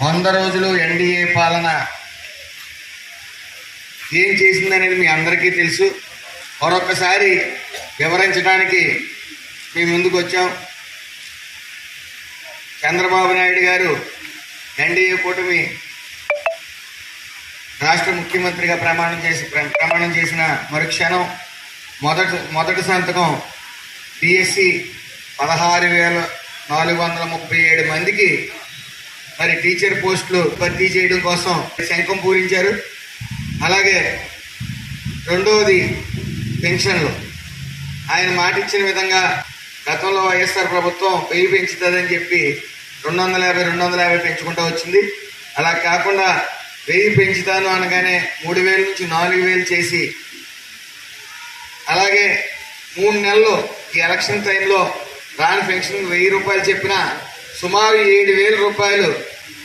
100 రోజులు ఎన్డీఏ పాలన ఏం చేసిందనేది మీ అందరికీ తెలుసు. మరొకసారి వివరించడానికి మీ ముందుకు వచ్చాం. చంద్రబాబు నాయుడు గారు ఎన్డీఏ కూటమి రాష్ట్ర ముఖ్యమంత్రిగా ప్రమాణం చేసిన మరుక్షణం మొదటి సంతకం డిఎస్సి 16,437 మందికి మరి టీచర్ పోస్టులు భర్తీ చేయడం కోసం శంఖం పూరించారు. అలాగే రెండవది పెన్షన్లు. ఆయన మాట ఇచ్చిన విధంగా గతంలో వైఎస్ఆర్ ప్రభుత్వం 1000 పెంచుతుందని చెప్పి 250 పెంచుకుంటూ వచ్చింది. అలా కాకుండా 1000 పెంచుతాను అనగానే 3000 నుంచి 4000 చేసి, అలాగే 3 నెలలు ఈ ఎలక్షన్ టైంలో రాని పెన్షన్ 1000 రూపాయలు చెప్పిన సుమారు 7,000 రూపాయలు